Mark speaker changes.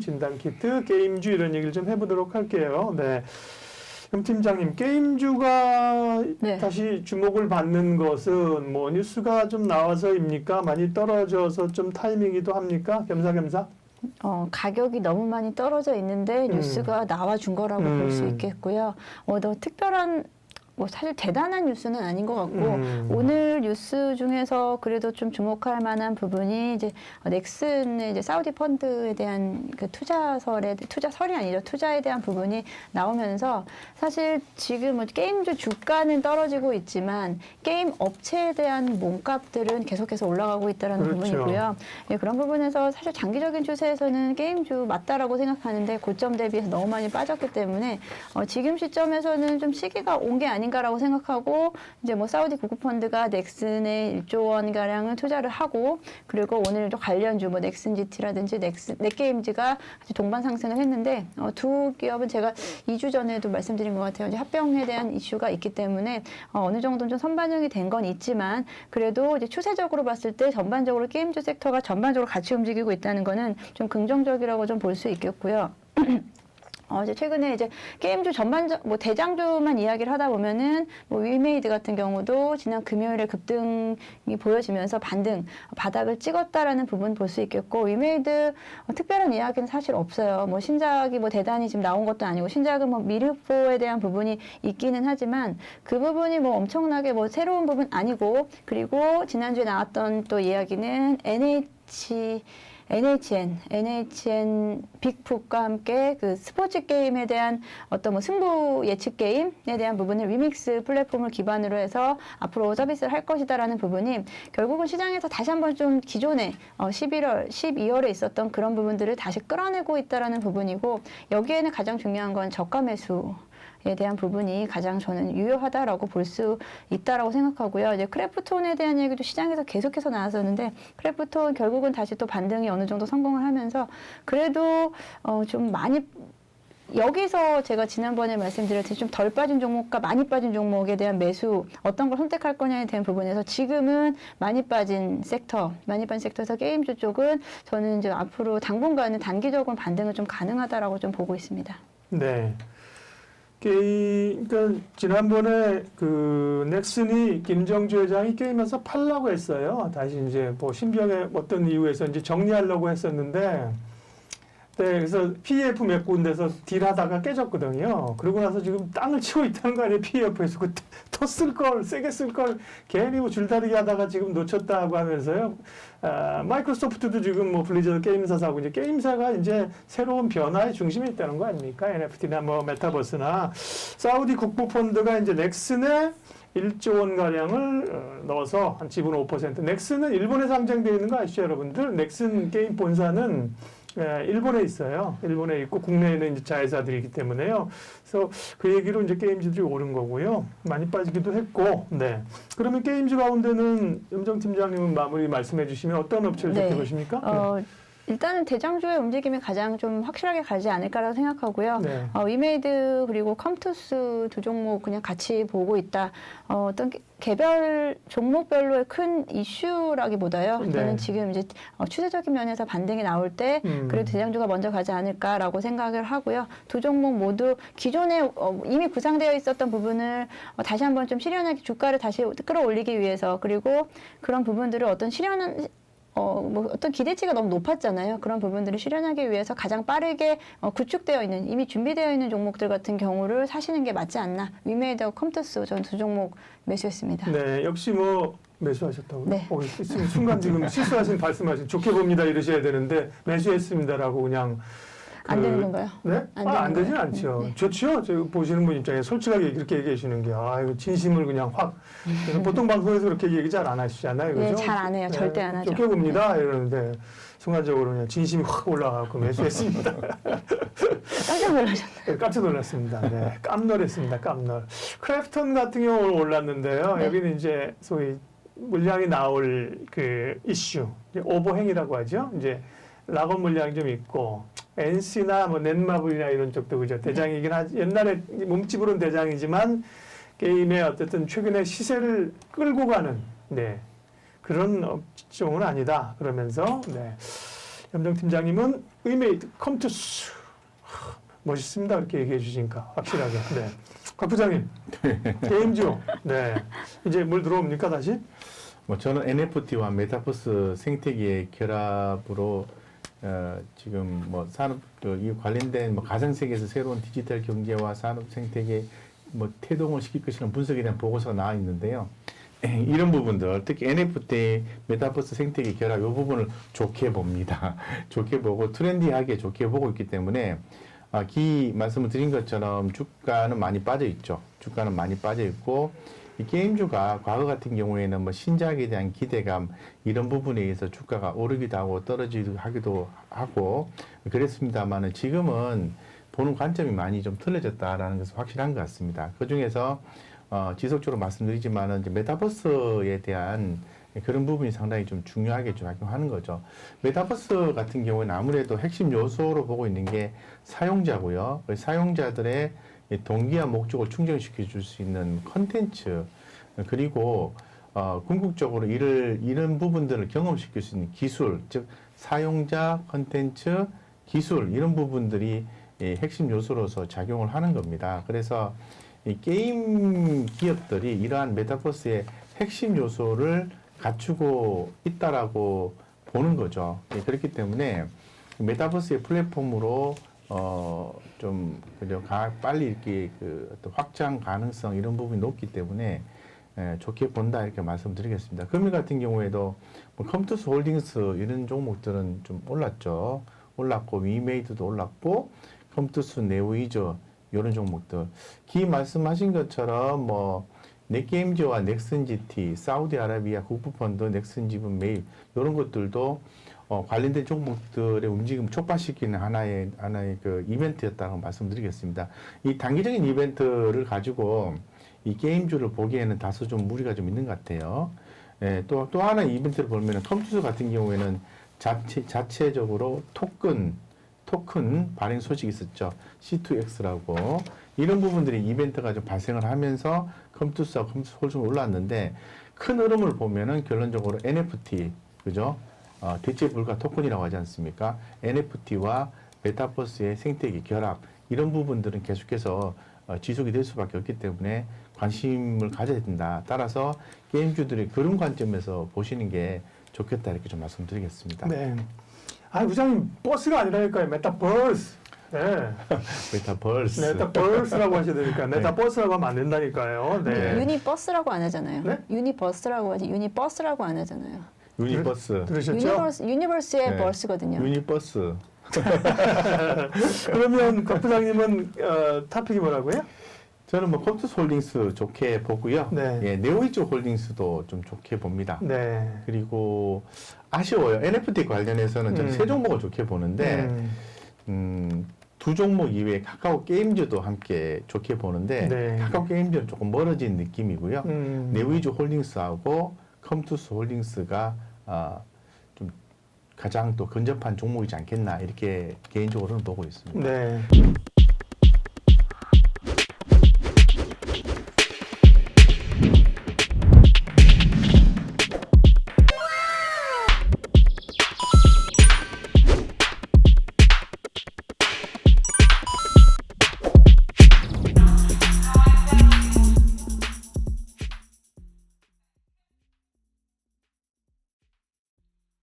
Speaker 1: 진단 키트, 게임주 이런 얘기를 좀 해보도록 할게요. 네. 그럼 팀장님, 게임주가
Speaker 2: 네.
Speaker 1: 다시 주목을 받는 것은 뭐 뉴스가 좀 나와서입니까? 많이 떨어져서 좀 타이밍이기도 합니까? 겸사겸사?
Speaker 2: 가격이 너무 많이 떨어져 있는데 뉴스가 나와준 거라고 볼 수 있겠고요. 너 특별한 뭐 사실 대단한 뉴스는 아닌 것 같고 오늘 뉴스 중에서 그래도 좀 주목할 만한 부분이 이제 넥슨의 이제 사우디 펀드에 대한 그 투자설이 아니죠. 투자에 대한 부분이 나오면서 사실 지금 뭐 게임주 주가는 떨어지고 있지만 게임 업체에 대한 몸값들은 계속해서 올라가고 있다는
Speaker 1: 그렇죠.
Speaker 2: 부분이고요. 예, 그런 부분에서 사실 장기적인 추세에서는 게임주 맞다라고 생각하는데 고점 대비해서 너무 많이 빠졌기 때문에 지금 시점에서는 좀 시기가 온 게 아닌가라고 생각하고 이제 뭐 사우디 국부펀드가 넥슨에 1조 원 가량을 투자를 하고 그리고 오늘 관련주 뭐 넥슨 GT라든지 넷게임즈가 동반 상승을 했는데 두 기업은 제가 2주 전에도 말씀드린 것 같아요. 이제 합병에 대한 이슈가 있기 때문에 어느 정도는 좀 선반영이 된 건 있지만 그래도 이제 추세적으로 봤을 때 전반적으로 게임주 섹터가 전반적으로 같이 움직이고 있다는 거는 좀 긍정적이라고 좀 볼 수 있겠고요. 이제 최근에 이제 게임주 뭐 대장주만 이야기를 하다 보면은 뭐 위메이드 같은 경우도 지난 금요일에 급등이 보여지면서 바닥을 찍었다라는 부분 볼 수 있겠고 위메이드 특별한 이야기는 사실 없어요. 뭐 신작이 뭐 대단히 지금 나온 것도 아니고 신작은 뭐 미르포에 대한 부분이 있기는 하지만 그 부분이 뭐 엄청나게 뭐 새로운 부분 아니고 그리고 지난주에 나왔던 또 이야기는 NHN 빅풋과 함께 그 스포츠 게임에 대한 어떤 뭐 승부 예측 게임에 대한 부분을 위믹스 플랫폼을 기반으로 해서 앞으로 서비스를 할 것이다라는 부분이 결국은 시장에서 다시 한번 좀 기존에 11월, 12월에 있었던 그런 부분들을 다시 끌어내고 있다라는 부분이고 여기에는 가장 중요한 건 저가 매수. 에 대한 부분이 가장 저는 유효하다라고 볼 수 있다라고 생각하고요. 이제 크래프톤에 대한 얘기도 시장에서 계속해서 나왔었는데 크래프톤 결국은 다시 또 반등이 어느 정도 성공을 하면서 그래도 좀 많이 여기서 제가 지난번에 말씀드렸듯이 좀 덜 빠진 종목과 많이 빠진 종목에 대한 매수 어떤 걸 선택할 거냐에 대한 부분에서 지금은 많이 빠진 섹터에서 게임주 쪽은 저는 이제 앞으로 당분간은 단기적으로 반등은 좀 가능하다라고 좀 보고 있습니다.
Speaker 1: 네. 그러니까 지난번에 그 넥슨이 김정주 회장이 게임에서 팔라고 했어요. 다시 이제 뭐 신병의 어떤 이유에서 이제 정리하려고 했었는데, 네, 그래서 PEF 몇 군데서 딜하다가 깨졌거든요. 그러고 나서 지금 땅을 치고 있다는 거 아니에요, PEF에서. 그때 더 쓸 걸, 세게 쓸 걸, 괜히 뭐 줄다리기 하다가 지금 놓쳤다고 하면서요. 마이크로소프트도 지금 뭐 블리자드 게임사 사고 이제 게임사가 이제 새로운 변화의 중심에 있다는 거 아닙니까? NFT나 뭐 메타버스나 사우디 국부펀드가 이제 넥슨에 1조 원 가량을 넣어서 한 지분 5%. 넥슨은 일본에 상장되어 있는 거 아시죠, 여러분들? 넥슨 게임 본사는 일본에 있어요. 일본에 있고 국내에는 이제 자회사들이기 때문에요. 그래서 그 얘기로 이제 게임주들이 오른 거고요. 많이 빠지기도 했고, 네. 그러면 게임주 가운데는 염정 팀장님은 마무리 말씀해 주시면 어떤 업체를 살펴보십니까?
Speaker 2: 일단은 대장주의 움직임이 가장 좀 확실하게 가지 않을까라고 생각하고요.
Speaker 1: 네.
Speaker 2: 위메이드 그리고 컴투스 두 종목 그냥 같이 보고 있다. 어떤 개별 종목별로의 큰 이슈라기보다요.
Speaker 1: 네.
Speaker 2: 저는 지금 이제 추세적인 면에서 반등이 나올 때 그래도 대장주가 먼저 가지 않을까라고 생각을 하고요. 두 종목 모두 기존에 이미 구상되어 있었던 부분을 다시 한번 좀 실현하기 주가를 다시 끌어올리기 위해서 그리고 그런 부분들을 뭐 어떤 기대치가 너무 높았잖아요. 그런 부분들을 실현하기 위해서 가장 빠르게 구축되어 있는 이미 준비되어 있는 종목들 같은 경우를 사시는 게 맞지 않나. 위메이드와 컴투스 전 두 종목 매수했습니다.
Speaker 1: 네, 역시 뭐 매수하셨다고요?
Speaker 2: 네.
Speaker 1: 순간 지금 실수하신 말씀하신 좋게 봅니다 이러셔야 되는데 매수했습니다라고 그냥
Speaker 2: 안 되는 건가요?
Speaker 1: 네? 안 되진 않죠. 네. 좋죠. 저 보시는 분 입장에 솔직하게 그렇게 얘기하시는 게, 이거 진심을 그냥 확. 보통 방송에서 그렇게 얘기 잘 안 하시잖아요. 그죠?
Speaker 2: 네, 잘 안 해요. 절대 안 하죠.
Speaker 1: 좋게 봅니다. 이러는데, 순간적으로 그냥 진심이 확 올라가고 매수했습니다.
Speaker 2: 깜짝 놀라셨나요?
Speaker 1: 깜짝 놀랐습니다. 네. 깜놀했습니다. 깜놀. 크래프톤 같은 경우는 올랐는데요.
Speaker 2: 네.
Speaker 1: 여기는 이제 소위 물량이 나올 그 이슈, 오버행이라고 하죠. 이제 락업 물량이 좀 있고, NC나 뭐 넷마블이나 이런 쪽도 그죠 대장이긴 하지. 옛날에 몸집으로는 대장이지만 게임의 어쨌든 최근에 시세를 끌고 가는 그런 업종은 아니다. 그러면서 염정 팀장님은 의메이드 컴투스 멋있습니다. 이렇게 얘기해 주시니까 확실하게. 네. 곽 부장님 게임주. 네. 이제 뭘 들어옵니까 다시?
Speaker 3: 뭐 저는 NFT와 메타버스 생태계의 결합으로 지금 뭐 산업 이 관련된 뭐 가상 세계에서 새로운 디지털 경제와 산업 생태계 뭐 태동을 시킬 것이라는 분석에 대한 보고서가 나와 있는데요. 이런 부분들, 특히 NFT, 메타버스 생태계 결합 이 부분을 좋게 봅니다. 좋게 보고 트렌디하게 좋게 보고 있기 때문에 말씀을 드린 것처럼 주가는 많이 빠져 있죠. 주가는 많이 빠져 있고 이 게임주가 과거 같은 경우에는 뭐 신작에 대한 기대감 이런 부분에 의해서 주가가 오르기도 하고 떨어지기도 하기도 하고 그랬습니다만은 지금은 보는 관점이 많이 좀 틀려졌다라는 것은 확실한 것 같습니다. 그 중에서 지속적으로 말씀드리지만은 이제 메타버스에 대한 그런 부분이 상당히 좀 중요하게 작용하는 거죠. 메타버스 같은 경우는 아무래도 핵심 요소로 보고 있는 게 사용자고요. 사용자들의 동기와 목적을 충족시켜 줄 수 있는 컨텐츠 그리고 궁극적으로 이런 부분들을 경험시킬 수 있는 기술, 즉 사용자 컨텐츠 기술 이런 부분들이 핵심 요소로서 작용을 하는 겁니다. 그래서 이 게임 기업들이 이러한 메타버스의 핵심 요소를 갖추고 있다라고 보는 거죠. 그렇기 때문에 메타버스의 플랫폼으로 좀 그죠 빨리 이렇게 어떤 확장 가능성 이런 부분이 높기 때문에 좋게 본다 이렇게 말씀드리겠습니다. 금일 같은 경우에도 뭐 컴투스 홀딩스 이런 종목들은 좀 올랐고 위메이드도 올랐고 컴투스 네오이저 이런 종목들 말씀하신 것처럼 뭐 넷게임즈와 넥슨GT, 사우디아라비아 국부펀드, 넥슨지분 메일 이런 것들도 관련된 종목들의 움직임 촉발시키는 하나의 그 이벤트였다고 말씀드리겠습니다. 이 단기적인 이벤트를 가지고 이 게임주를 보기에는 다소 좀 무리가 좀 있는 것 같아요. 또 하나 이벤트를 보면은 컴퓨터 같은 경우에는 자체적으로 토큰 발행 소식이 있었죠. C2X라고 이런 부분들이 이벤트가 좀 발생을 하면서 컴투스와 컴투스 홀딩이 올랐는데 큰 흐름을 보면은 결론적으로 NFT 그죠? 대체 불가 토큰이라고 하지 않습니까? NFT와 메타버스의 생태계 결합 이런 부분들은 계속해서 지속이 될 수밖에 없기 때문에 관심을 가져야 된다. 따라서 게임주들이 그런 관점에서 보시는 게 좋겠다 이렇게 좀 말씀드리겠습니다.
Speaker 1: 네. 부장님 버스가 아니라니까요. 메타버스. 네. 메타버스라고 하셔야 되니까 메타버스라고 하면 안 된다니까요. 네.
Speaker 2: 유니버스라고 안 하잖아요.
Speaker 1: 네?
Speaker 2: 유니버스라고 하지 유니버스라고 안 하잖아요.
Speaker 3: 유니버스.
Speaker 1: 들으셨죠?
Speaker 2: 유니버스의 버스거든요.
Speaker 3: 유니버스.
Speaker 1: 그러면 곽 부장님은 토픽이 뭐라고요?
Speaker 3: 저는 뭐 컴투스 홀딩스 좋게 보고요.
Speaker 1: 네.
Speaker 3: 네오이즈 홀딩스도 좀 좋게 봅니다.
Speaker 1: 네.
Speaker 3: 그리고 아쉬워요. NFT 관련해서는 저는 세 종목을 좋게 보는데 두 종목 이외에 카카오 게임즈도 함께 좋게 보는데
Speaker 1: 네.
Speaker 3: 카카오 게임즈는 조금 멀어진 느낌이고요. 네오이즈 홀딩스하고 컴투스 홀딩스가 좀 가장 또 근접한 종목이지 않겠나 이렇게 개인적으로는 보고 있습니다.
Speaker 1: 네.